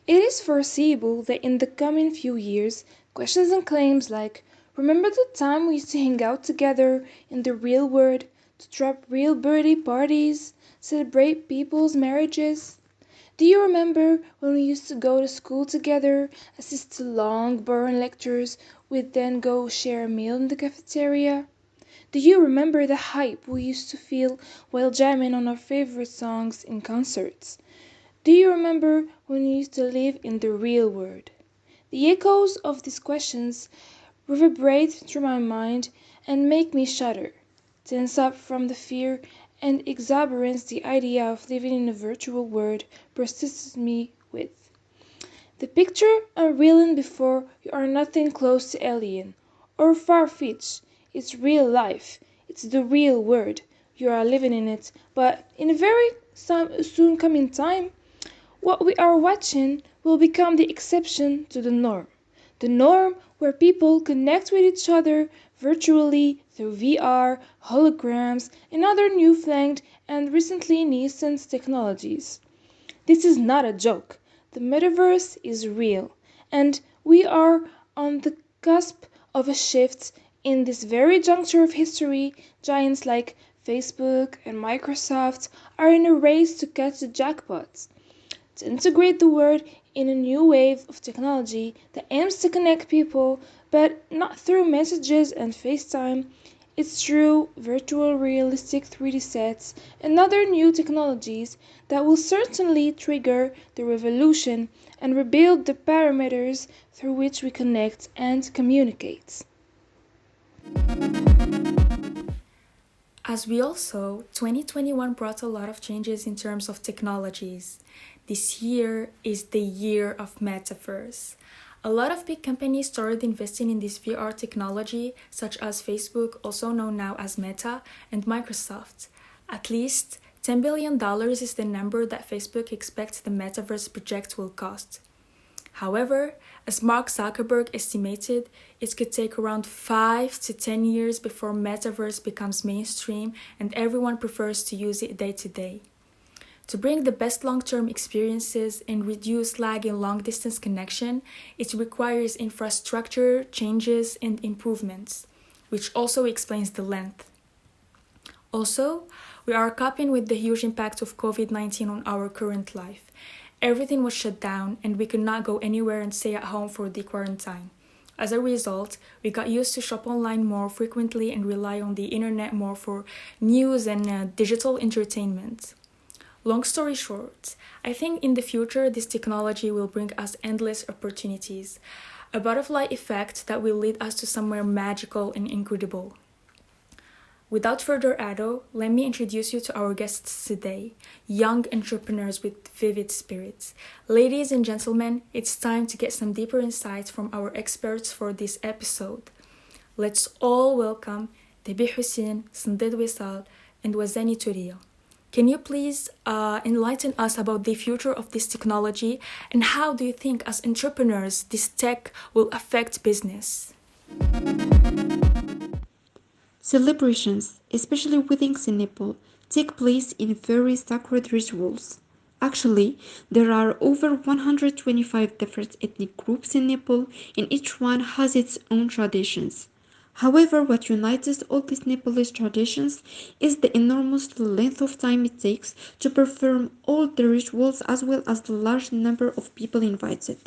It is foreseeable that in the coming few years, questions and claims like, remember the time we used to hang out together in the real world, to drop real birthday parties, celebrate people's marriages? Do you remember when we used to go to school together, assist to long, boring lectures, we'd then go share a meal in the cafeteria? Do you remember the hype we used to feel while jamming on our favorite songs in concerts? Do you remember when we used to live in the real world? The echoes of these questions reverberate through my mind and make me shudder, tense up from the fear and exuberance the idea of living in a virtual world persists me with. The picture unreeling before you are nothing close to alien or far-fetched. It's real life. It's the real world. You are living in it, but in a very soon coming time, what we are watching will become the exception to the norm. The norm where people connect with each other virtually through VR, holograms, and other newfangled and recently nascent technologies. This is not a joke. The metaverse is real, and we are on the cusp of a shift. In this very juncture of history, giants like Facebook and Microsoft are in a race to catch the jackpot, to integrate the world in a new wave of technology that aims to connect people, but not through messages and FaceTime. It's through virtual realistic 3D sets and other new technologies that will certainly trigger the revolution and rebuild the parameters through which we connect and communicate. As we all saw, 2021 brought a lot of changes in terms of technologies. This year is the year of metaverse. A lot of big companies started investing in this VR technology, such as Facebook, also known now as Meta, and Microsoft. At least $10 billion is the number that Facebook expects the metaverse project will cost. However, as Mark Zuckerberg estimated, it could take around 5 to 10 years before metaverse becomes mainstream and everyone prefers to use it day to day. To bring the best long-term experiences and reduce lag in long-distance connection, it requires infrastructure changes and improvements, which also explains the length. Also, we are coping with the huge impact of COVID-19 on our current life. Everything was shut down and we could not go anywhere and stay at home for the quarantine. As a result, we got used to shop online more frequently and rely on the internet more for news and digital entertainment. Long story short, I think in the future this technology will bring us endless opportunities, a butterfly effect that will lead us to somewhere magical and incredible. Without further ado, let me introduce you to our guests today, young entrepreneurs with vivid spirits. Ladies and gentlemen, it's time to get some deeper insights from our experts for this episode. Let's all welcome Debi Hussein, Sandid Wisal, and Wazani Turia. Can you please enlighten us about the future of this technology and how do you think as entrepreneurs this tech will affect business? Celebrations, especially weddings in Nepal, take place in very sacred rituals. Actually, there are over 125 different ethnic groups in Nepal, and each one has its own traditions. However, what unites all these Nepalese traditions is the enormous length of time it takes to perform all the rituals as well as the large number of people invited.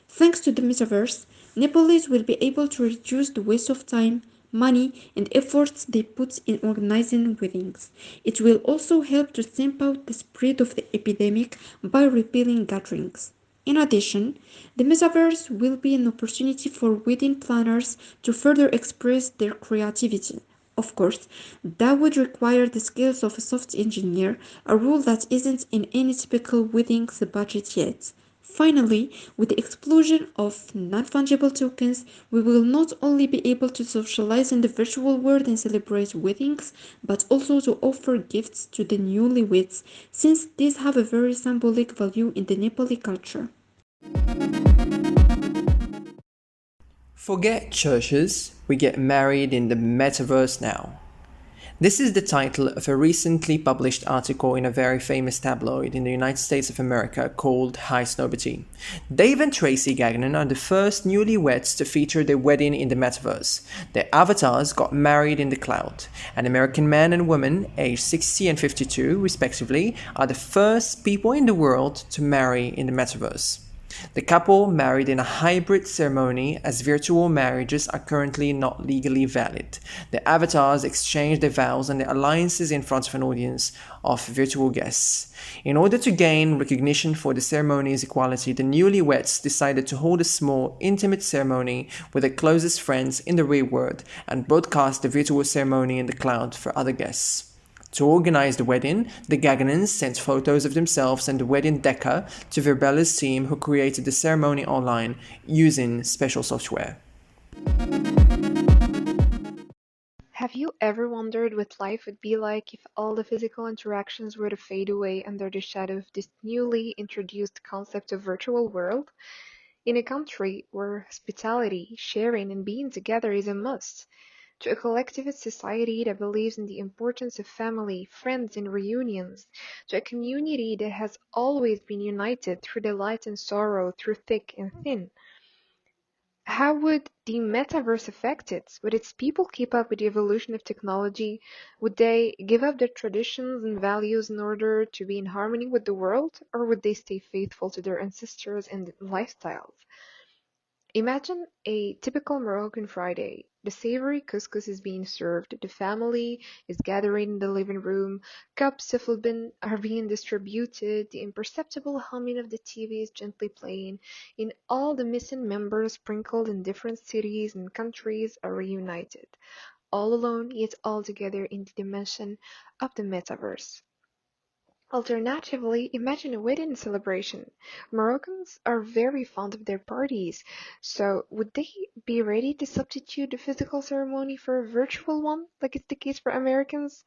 Thanks to the metaverse, Nepalese will be able to reduce the waste of time, money, and efforts they put in organizing weddings. It will also help to stamp out the spread of the epidemic by repelling gatherings. In addition, the metaverse will be an opportunity for wedding planners to further express their creativity. Of course, that would require the skills of a software engineer, a role that isn't in any typical wedding's budget yet. Finally, with the explosion of non-fungible tokens, we will not only be able to socialize in the virtual world and celebrate weddings, but also to offer gifts to the newlyweds, since these have a very symbolic value in the Nepali culture. Forget churches, we get married in the metaverse now. This is the title of a recently published article in a very famous tabloid in the United States of America called High Snobity. Dave and Tracy Gagnon are the first newlyweds to feature their wedding in the metaverse. Their avatars got married in the cloud. An American man and woman, aged 60 and 52 respectively, are the first people in the world to marry in the metaverse. The couple married in a hybrid ceremony as virtual marriages are currently not legally valid. The avatars exchanged their vows and their alliances in front of an audience of virtual guests. In order to gain recognition for the ceremony's equality, the newlyweds decided to hold a small, intimate ceremony with their closest friends in the real world and broadcast the virtual ceremony in the cloud for other guests. To organize the wedding, the Gagnons sent photos of themselves and the wedding decor to Verbella's team, who created the ceremony online using special software. Have you ever wondered what life would be like if all the physical interactions were to fade away under the shadow of this newly introduced concept of virtual world? In a country where hospitality, sharing, and being together is a must, to a collectivist society that believes in the importance of family, friends, and reunions, to a community that has always been united through delight and sorrow, through thick and thin. How would the metaverse affect it? Would its people keep up with the evolution of technology? Would they give up their traditions and values in order to be in harmony with the world? Or would they stay faithful to their ancestors and lifestyles? Imagine a typical Moroccan Friday. The savory couscous is being served, the family is gathering in the living room, cups of Libin are being distributed, the imperceptible humming of the TV is gently playing, and all the missing members sprinkled in different cities and countries are reunited, all alone yet all together in the dimension of the metaverse. Alternatively, imagine a wedding celebration. Moroccans are very fond of their parties, so would they be ready to substitute the physical ceremony for a virtual one, like it's the case for Americans?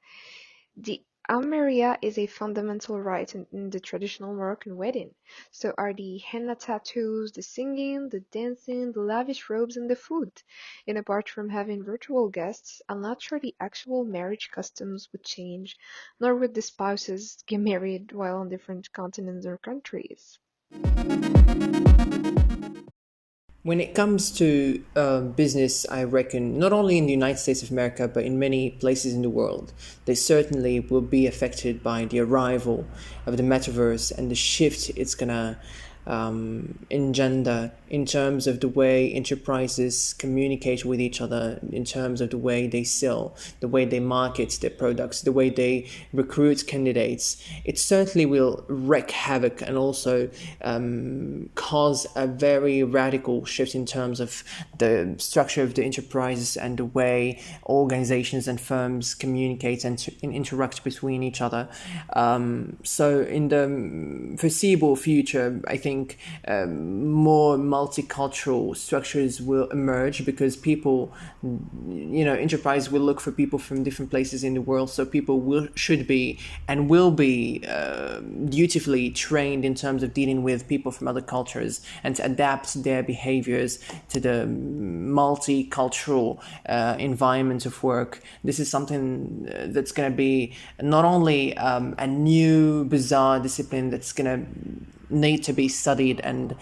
The Almeria is a fundamental rite in the traditional Moroccan wedding. So are the henna tattoos, the singing, the dancing, the lavish robes, and the food. And apart from having virtual guests, I'm not sure the actual marriage customs would change, nor would the spouses get married while on different continents or countries. When it comes to business, I reckon not only in the United States of America, but in many places in the world, they certainly will be affected by the arrival of the metaverse and the shift it's gonna engender in terms of the way enterprises communicate with each other, in terms of the way they sell, the way they market their products, the way they recruit candidates. It certainly will wreak havoc and also cause a very radical shift in terms of the structure of the enterprise and the way organizations and firms communicate and interact between each other. So in the foreseeable future, I think more multicultural structures will emerge because people, enterprise will look for people from different places in the world. So people should be and will be dutifully trained in terms of dealing with people from other cultures and to adapt their behaviors to the multicultural environment of work. This is something that's going to be not only a new bizarre discipline that's going to need to be studied and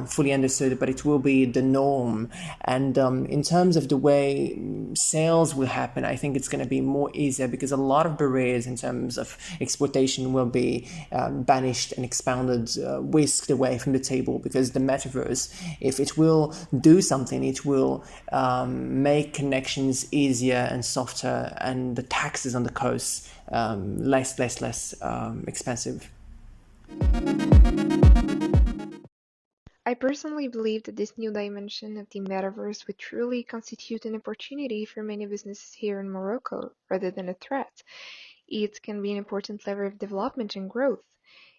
fully understood, but it will be the norm. And in terms of the way sales will happen, I think it's going to be more easier because a lot of barriers in terms of exploitation will be banished and expounded, whisked away from the table, because the metaverse, if it will do something, it will make connections easier and softer, and the taxes on the coast less expensive. I personally believe that this new dimension of the metaverse would truly constitute an opportunity for many businesses here in Morocco, rather than a threat. It can be an important lever of development and growth.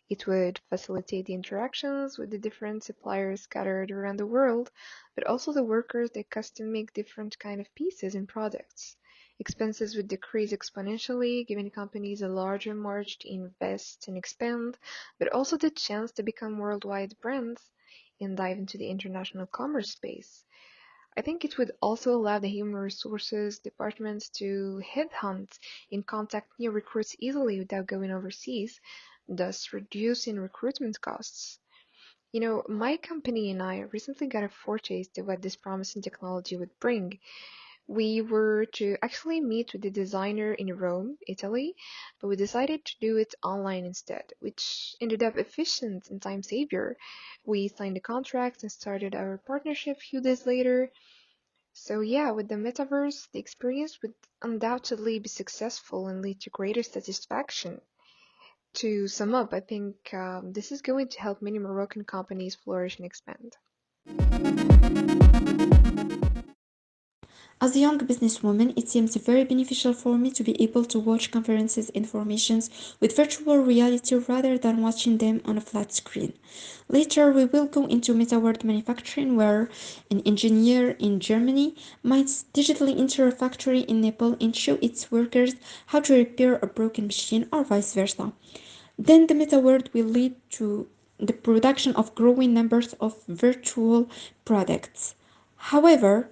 It would facilitate the interactions with the different suppliers scattered around the world, but also the workers that custom make different kind of pieces and products. Expenses would decrease exponentially, giving companies a larger margin to invest and expand, but also the chance to become worldwide brands and dive into the international commerce space. I think it would also allow the human resources departments to headhunt and contact new recruits easily without going overseas, thus reducing recruitment costs. My company and I recently got a foretaste of what this promising technology would bring. We were to actually meet with the designer in Rome, Italy, but we decided to do it online instead, which ended up efficient and time saver. We signed the contract and started our partnership a few days later. So yeah, with the metaverse, the experience would undoubtedly be successful and lead to greater satisfaction. To sum up, I think this is going to help many Moroccan companies flourish and expand. As a young businesswoman, it seems very beneficial for me to be able to watch conferences informations with virtual reality rather than watching them on a flat screen. Later, we will go into MetaWorld manufacturing, where an engineer in Germany might digitally enter a factory in Nepal and show its workers how to repair a broken machine or vice versa. Then the MetaWorld will lead to the production of growing numbers of virtual products. However,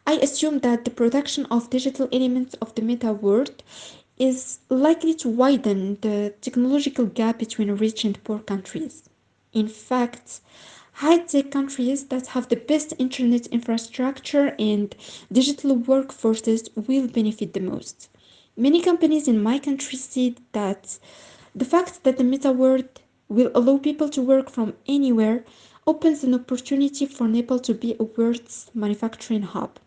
I assume that the production of digital elements of the meta world is likely to widen the technological gap between rich and poor countries. In fact, high tech countries that have the best internet infrastructure and digital workforces will benefit the most. Many companies in my country see that the fact that the meta world will allow people to work from anywhere opens an opportunity for Nepal to be a world's manufacturing hub.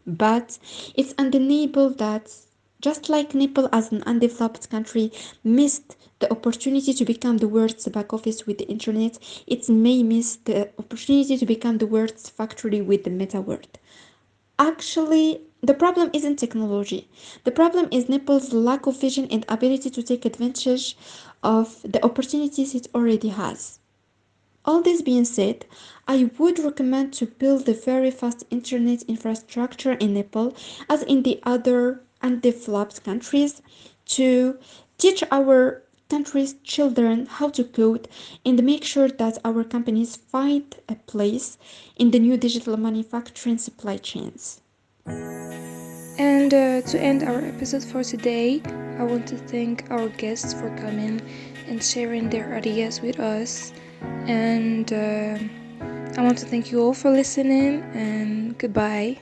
But it's undeniable that just like Nepal as an undeveloped country missed the opportunity to become the world's back office with the internet, it may miss the opportunity to become the world's factory with the meta world. Actually, the problem isn't technology. The problem is Nepal's lack of vision and ability to take advantage of the opportunities it already has. All this being said, I would recommend to build a very fast internet infrastructure in Nepal as in the other undeveloped countries to teach our country's children how to code and make sure that our companies find a place in the new digital manufacturing supply chains. And to end our episode for today, I want to thank our guests for coming and sharing their ideas with us. And I want to thank you all for listening, and goodbye.